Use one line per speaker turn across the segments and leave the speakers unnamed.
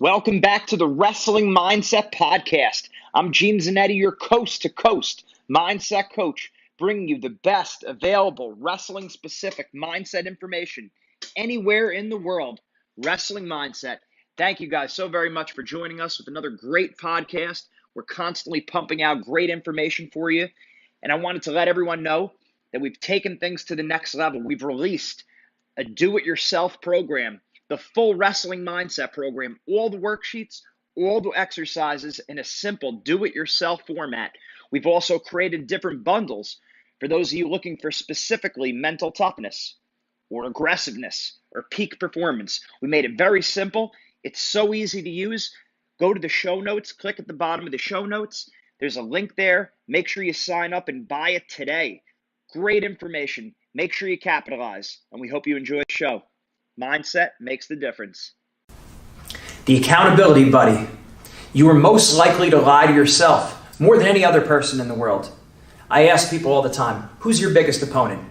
Welcome back to the Wrestling Mindset Podcast. I'm Gene Zanetti, your coast-to-coast mindset coach, bringing you the best available wrestling-specific mindset information anywhere in the world. Wrestling Mindset. Thank you guys so very much for joining us with another great podcast. We're constantly pumping out great information for you, and I wanted to let everyone know that we've taken things to the next level. We've released a do-it-yourself program, the full Wrestling Mindset program, all the worksheets, all the exercises in a simple do-it-yourself format. We've also created different bundles for those of you looking for specifically mental toughness or aggressiveness or peak performance. We made it very simple. It's so easy to use. Go to the show notes, click at the bottom of the show notes. There's a link there. Make sure you sign up and buy it today. Great information. Make sure you capitalize, and we hope you enjoy the show. Mindset makes the difference.
The accountability buddy. You are most likely to lie to yourself more than any other person in the world. I ask people all the time, who's your biggest opponent?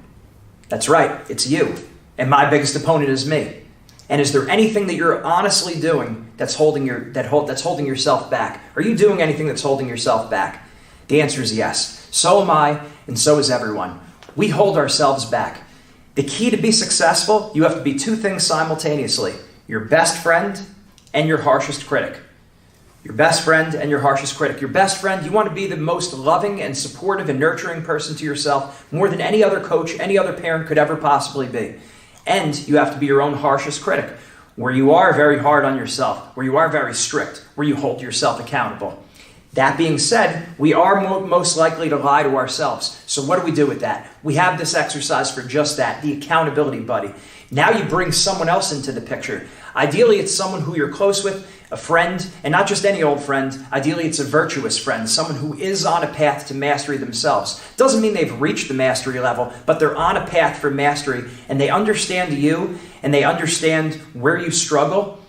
That's right, it's you. And my biggest opponent is me. And is there anything that you're honestly doing that's holding yourself back? Are you doing anything that's holding yourself back? The answer is yes. So am I, and so is everyone. We hold ourselves back. The key to be successful, you have to be two things simultaneously. Your best friend and your harshest critic. Your best friend and your harshest critic. Your best friend, you want to be the most loving and supportive and nurturing person to yourself more than any other coach, any other parent could ever possibly be. And you have to be your own harshest critic, where you are very hard on yourself, where you are very strict, where you hold yourself accountable. That being said, we are most likely to lie to ourselves. So what do we do with that? We have this exercise for just that, the accountability buddy. Now you bring someone else into the picture. Ideally, it's someone who you're close with, a friend, and not just any old friend. Ideally, it's a virtuous friend, someone who is on a path to mastery themselves. Doesn't mean they've reached the mastery level, but they're on a path for mastery, and they understand you, and they understand where you struggle,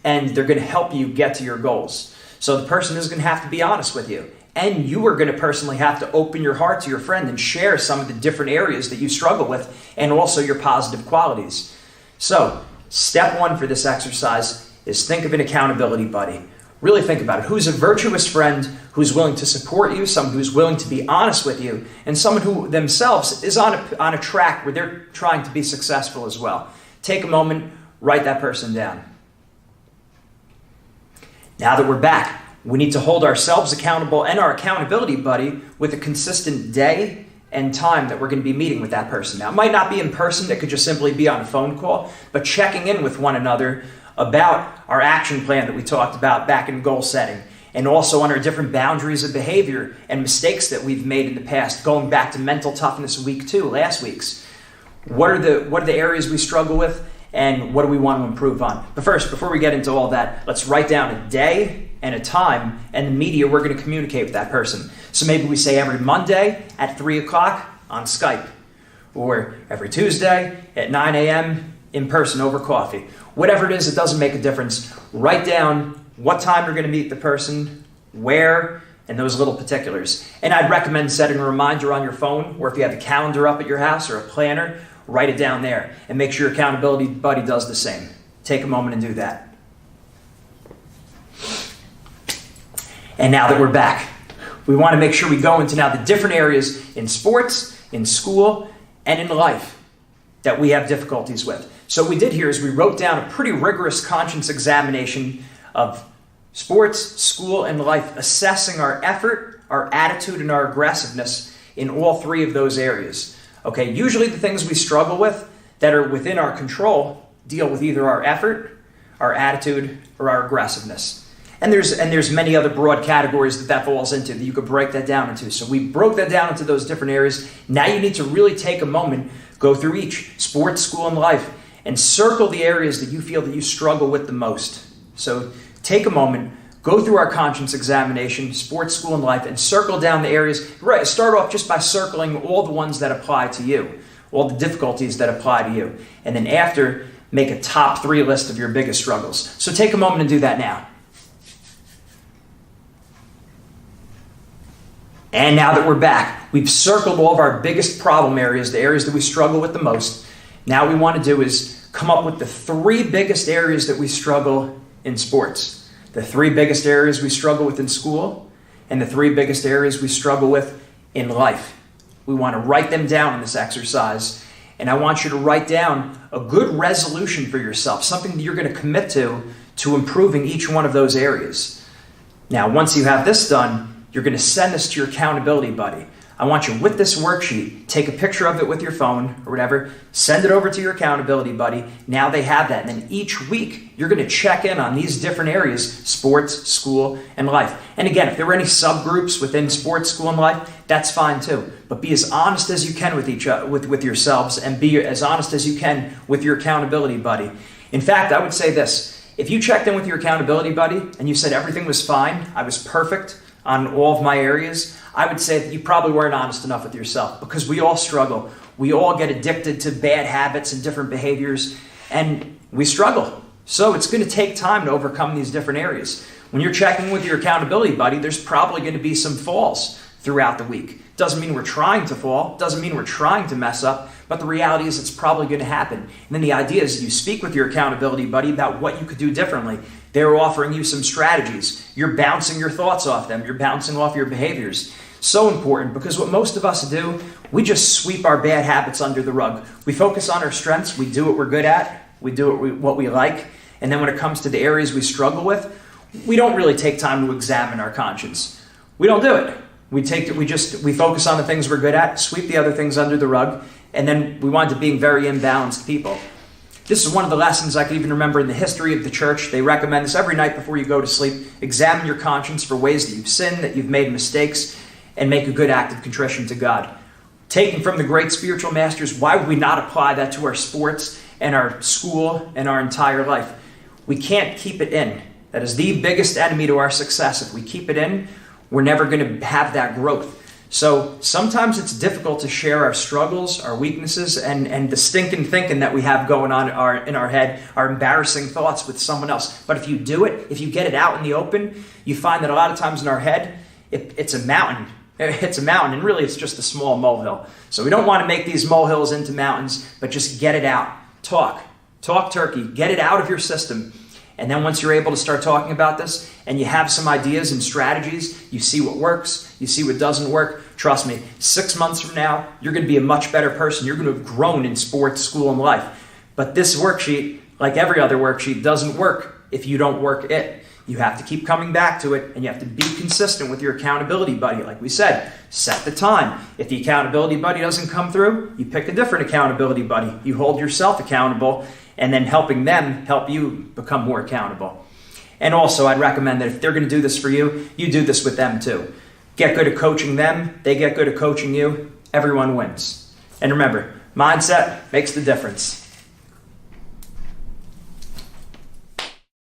and they're going to help you get to your goals. So the person is going to have to be honest with you. And you are going to personally have to open your heart to your friend and share some of the different areas that you struggle with and also your positive qualities. So step one for this exercise is think of an accountability buddy. Really think about it. Who's a virtuous friend who's willing to support you, someone who's willing to be honest with you, and someone who themselves is on a track where they're trying to be successful as well. Take a moment, write that person down. Now that we're back, we need to hold ourselves accountable and our accountability buddy with a consistent day and time that we're going to be meeting with that person. Now, it might not be in person. It could just simply be on a phone call, but checking in with one another about our action plan that we talked about back in goal setting, and also on our different boundaries of behavior and mistakes that we've made in the past, going back to mental toughness week 2, last week's. What are the areas we struggle with? And what do we want to improve on? But first, before we get into all that, let's write down a day and a time and the media we're going to communicate with that person. So maybe we say every Monday at 3 o'clock on Skype, or every Tuesday at 9 a.m. in person over coffee. Whatever it is, it doesn't make a difference. Write down what time you're going to meet the person, where, and those little particulars. And I'd recommend setting a reminder on your phone, or if you have a calendar up at your house or a planner, write it down there and make sure your accountability buddy does the same. Take a moment and do that. And now that we're back, we want to make sure we go into now the different areas in sports, in school, and in life that we have difficulties with. So what we did here is we wrote down a pretty rigorous conscience examination of sports, school, and life, assessing our effort, our attitude, and our aggressiveness in all three of those areas. Okay, usually the things we struggle with that are within our control deal with either our effort, our attitude, or our aggressiveness. And there's many other broad categories that falls into that you could break that down into. So we broke that down into those different areas. Now you need to really take a moment, go through each, sports, school, and life, and circle the areas that you feel that you struggle with the most. So take a moment, go through our conscience examination, sports, school, and life, and circle down the areas. Right, start off just by circling all the ones that apply to you, all the difficulties that apply to you. And then after, make a top 3 list of your biggest struggles. So take a moment and do that now. And now that we're back, we've circled all of our biggest problem areas, the areas that we struggle with the most. Now what we want to do is come up with the 3 biggest areas that we struggle in sports. the 3 biggest areas we struggle with in school, and the 3 biggest areas we struggle with in life. We want to write them down in this exercise, and I want you to write down a good resolution for yourself, something that you're going to commit to improving each one of those areas. Now, once you have this done, you're going to send this to your accountability buddy. I want you, with this worksheet, take a picture of it with your phone or whatever, send it over to your accountability buddy. Now they have that. And then each week, you're going to check in on these different areas: sports, school, and life. And again, if there are any subgroups within sports, school, and life, that's fine too. But be as honest as you can with with yourselves, and be as honest as you can with your accountability buddy. In fact, I would say this: if you checked in with your accountability buddy and you said everything was fine, I was perfect on all of my areas, I would say that you probably weren't honest enough with yourself, because we all struggle. We all get addicted to bad habits and different behaviors, and we struggle. So it's going to take time to overcome these different areas. When you're checking with your accountability buddy, there's probably going to be some falls throughout the week. Doesn't mean we're trying to fall, doesn't mean we're trying to mess up, but the reality is it's probably going to happen. And then the idea is you speak with your accountability buddy about what you could do differently. They're offering you some strategies. You're bouncing your thoughts off them. You're bouncing off your behaviors. So important, because what most of us do, we just sweep our bad habits under the rug. We focus on our strengths. We do what we're good at. We do what we like. And then when it comes to the areas we struggle with, we don't really take time to examine our conscience. We don't do it. We focus on the things we're good at, sweep the other things under the rug, and then we wind up being very imbalanced people. This is one of the lessons I can even remember in the history of the church. They recommend this every night before you go to sleep. Examine your conscience for ways that you've sinned, that you've made mistakes, and make a good act of contrition to God. Taken from the great spiritual masters, why would we not apply that to our sports and our school and our entire life? We can't keep it in. That is the biggest enemy to our success. If we keep it in, we're never going to have that growth. So sometimes it's difficult to share our struggles, our weaknesses, and the stinking thinking that we have going on in our head, our embarrassing thoughts with someone else. But if you do it, if you get it out in the open, you find that a lot of times in our head, it's a mountain. It's a mountain, and really it's just a small molehill. So we don't want to make these molehills into mountains, but just get it out. Talk turkey, get it out of your system. And then once you're able to start talking about this, and you have some ideas and strategies, you see what works, you see what doesn't work, trust me, 6 months from now, you're going to be a much better person. You're going to have grown in sports, school, and life. But this worksheet, like every other worksheet, doesn't work if you don't work it. You have to keep coming back to it, and you have to be consistent with your accountability buddy. Like we said, set the time. If the accountability buddy doesn't come through, you pick a different accountability buddy. You hold yourself accountable, and then helping them help you become more accountable. And also, I'd recommend that if they're going to do this for you, you do this with them too. Get good at coaching them. They get good at coaching you. Everyone wins. And remember, mindset makes the difference.